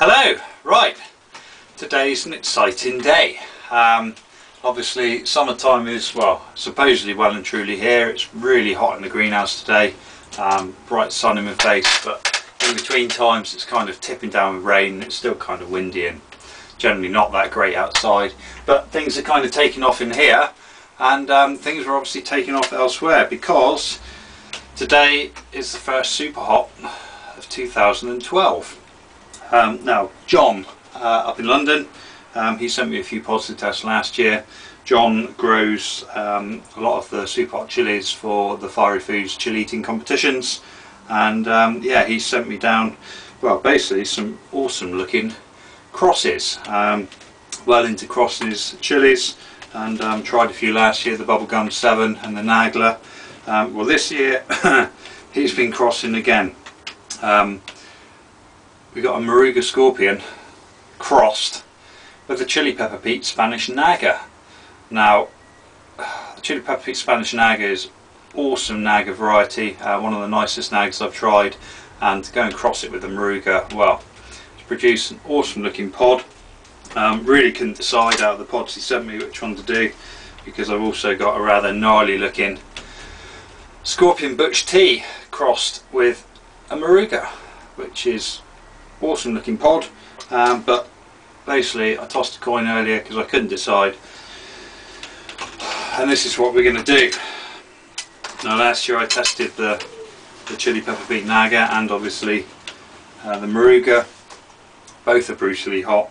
Hello, right, today's an exciting day. Obviously summertime is, well, supposedly well and truly here. It's really hot in the greenhouse today, bright sun in my face, but in between times it's kind of tipping down with rain. It's still kind of windy and generally not that great outside, but things are kind of taking off in here, and things are obviously taking off elsewhere because today is the first Superhot of 2012. Now John up in London, he sent me a few positive tests last year. John grows a lot of the Superhot chilies for the Fiery Foods chili eating competitions, and yeah, he sent me down, well, basically some awesome looking crosses, well into crosses chilies, and tried a few last year, the Bubblegum 7 and the Nagla. Well, this year he's been crossing again. We got a Morouga Scorpion crossed with the Chillipepperpete Spanish Naga. Now, the Chillipepperpete Spanish Naga is awesome Naga variety, one of the nicest Nagas I've tried, and to go and cross it with the Morouga, well, it's produced an awesome looking pod. Really couldn't decide out of the pods he sent me which one to do, because I've also got a rather gnarly looking Scorpion Butch T crossed with a Morouga, which is awesome looking pod, but basically I tossed a coin earlier because I couldn't decide, and this is what we're going to do. Now, last year I tested the Chillipepperpete Naga and obviously the Morouga. Both are brutally hot.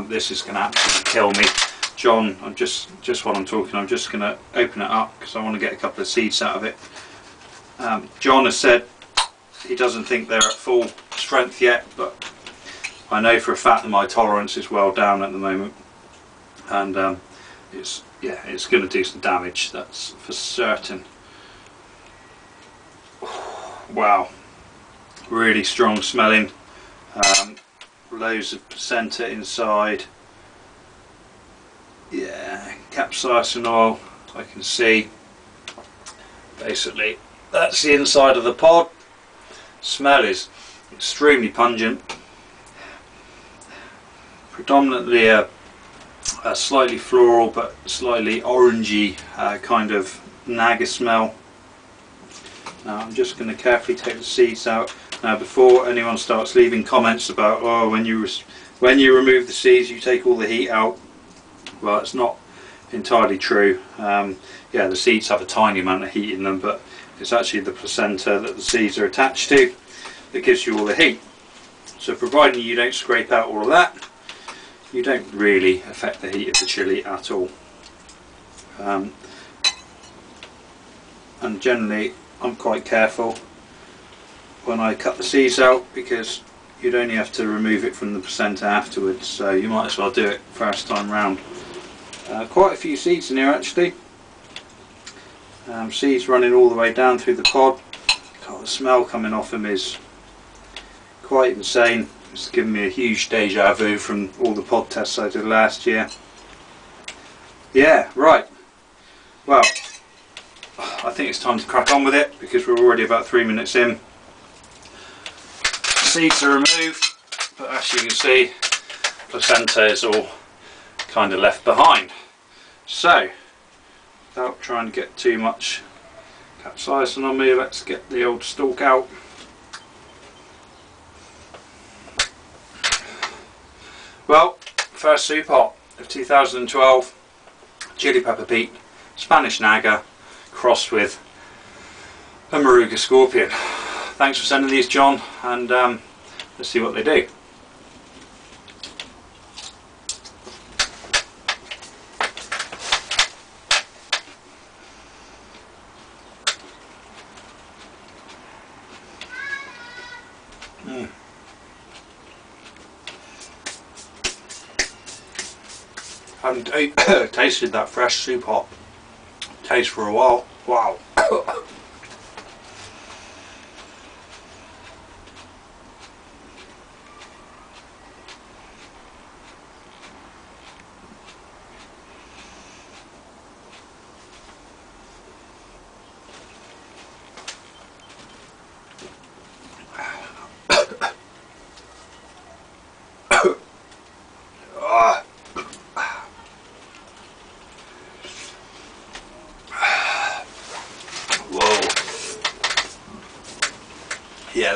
This is going to absolutely kill me. John, I'm just while I'm talking, I'm just going to open it up because I want to get a couple of seeds out of it. John has said he doesn't think they're at full strength yet, but I know for a fact that my tolerance is well down at the moment, and it's going to do some damage, that's for certain. Wow, really strong smelling, loads of placenta inside. Yeah, capsaicin oil, I can see. Basically that's the inside of the pod. Smell is extremely pungent, predominantly a slightly floral but slightly orangey kind of Naga smell. Now I'm just going to carefully take the seeds out. Now, before anyone starts leaving comments about, oh, when you remove the seeds you take all the heat out, well, it's not entirely true. Yeah, the seeds have a tiny amount of heat in them, but it's actually the placenta that the seeds are attached to that gives you all the heat. So providing you don't scrape out all of that, you don't really affect the heat of the chili at all. And generally I'm quite careful when I cut the seeds out, because you'd only have to remove it from the placenta afterwards, so you might as well do it first time round. Quite a few seeds in here actually. Seeds running all the way down through the pod. God, the smell coming off them is quite insane. It's given me a huge deja vu from all the pod tests I did last year. Yeah, right. Well, I think it's time to crack on with it because we're already about 3 minutes in. Seeds are removed, but as you can see, placenta is all kind of left behind. So, without trying to get too much capsaicin on me, let's get the old stalk out. Well, first Superhot of 2012, Chillipepperpete Spanish Naga crossed with a Morouga Scorpion. Thanks for sending these, John, and let's see what they do. Haven't tasted that fresh Superhot taste for a while. Wow.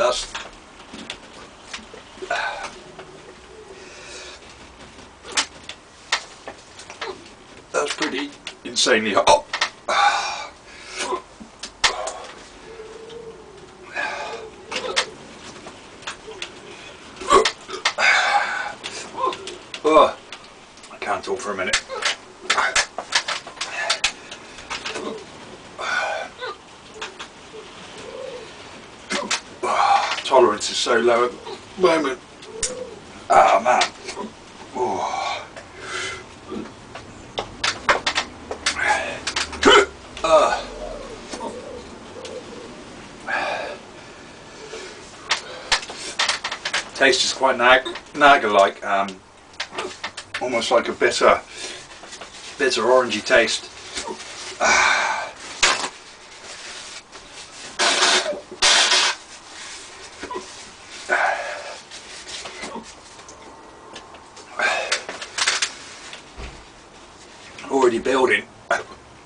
that's pretty insanely hot. Oh, I can't talk for a minute. Tolerance is so low at the moment. Ah, man. Oh. Taste is quite Naga-like, almost like a bitter orangey taste. Already building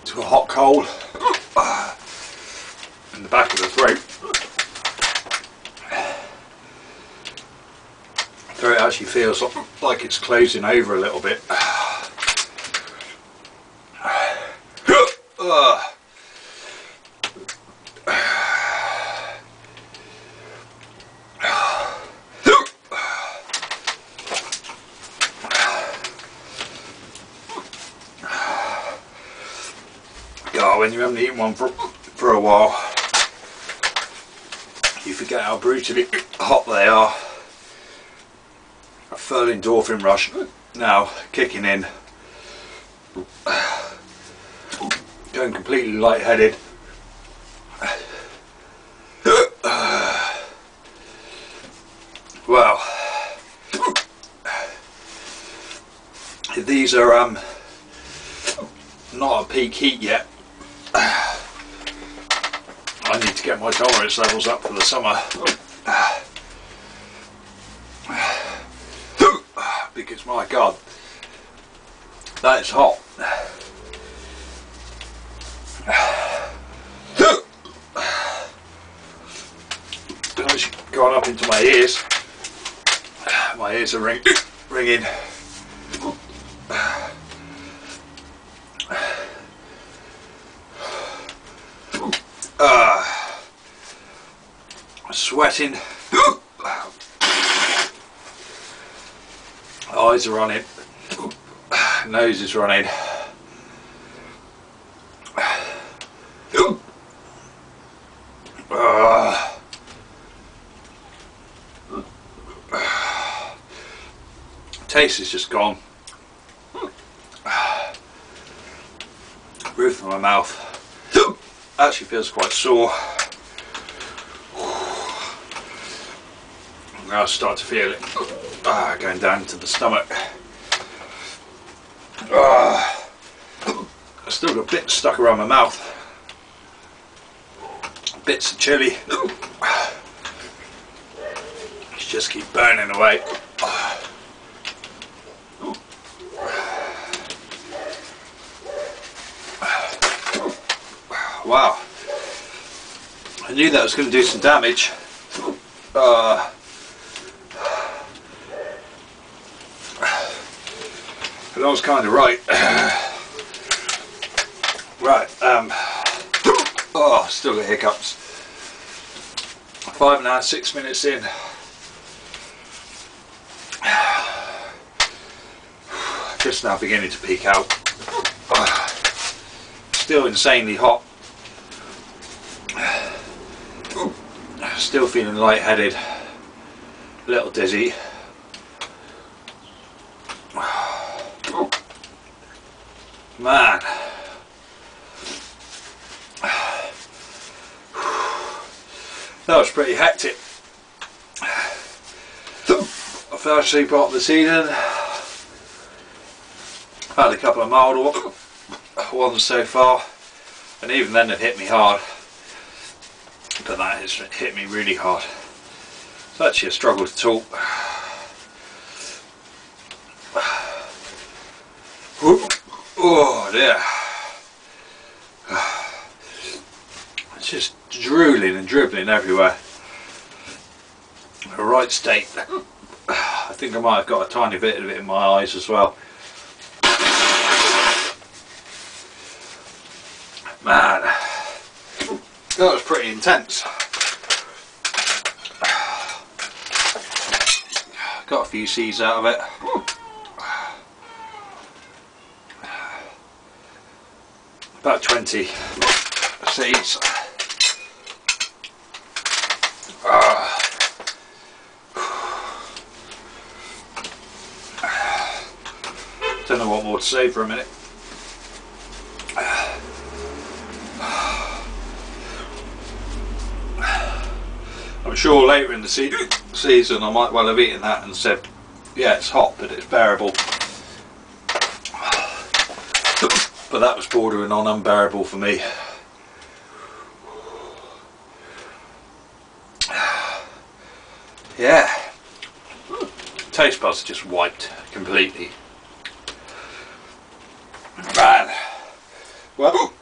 to a hot cold in the back of the throat. Throat actually feels like it's closing over a little bit. Oh, when you haven't eaten one for a while, you forget how brutally hot they are. A full endorphin rush now kicking in. Going completely lightheaded. Well, these are not at peak heat yet. I need to get my tolerance levels up for the summer. Because my God, that is hot. It's gone up into my ears. My ears are ringing. Sweating. Eyes are running. Nose is running. Taste is just gone. Roof of my mouth actually feels quite sore. Now I start to feel it going down to the stomach. I've still got bits stuck around my mouth. Bits of chili. Just keep burning away. Wow. I knew that was going to do some damage. But I was kind of right. Right, oh, still got hiccups. 5.5, 6 minutes in. Just now beginning to peak out. Still insanely hot. Still feeling lightheaded. A little dizzy. Man, that was pretty hectic. First Superhot of the season. Had a couple of mild ones so far, and even then it hit me hard. But that has hit me really hard. It's actually a struggle to talk. Oh dear. It's just drooling and dribbling everywhere. a right state. I think I might have got a tiny bit of it in my eyes as well. Man, that was pretty intense. Got a few seeds out of it. About 20 seeds. Don't know what more to say for a minute. I'm sure later in the season I might well have eaten that and said, yeah, it's hot but it's bearable. But that was bordering on unbearable for me. Yeah, taste buds just wiped completely. Man, well,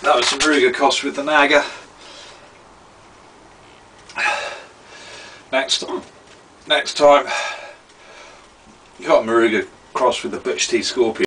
that was some Morouga crossed with the Naga. Next time, you got Morouga crossed with the Butch Tea Scorpion.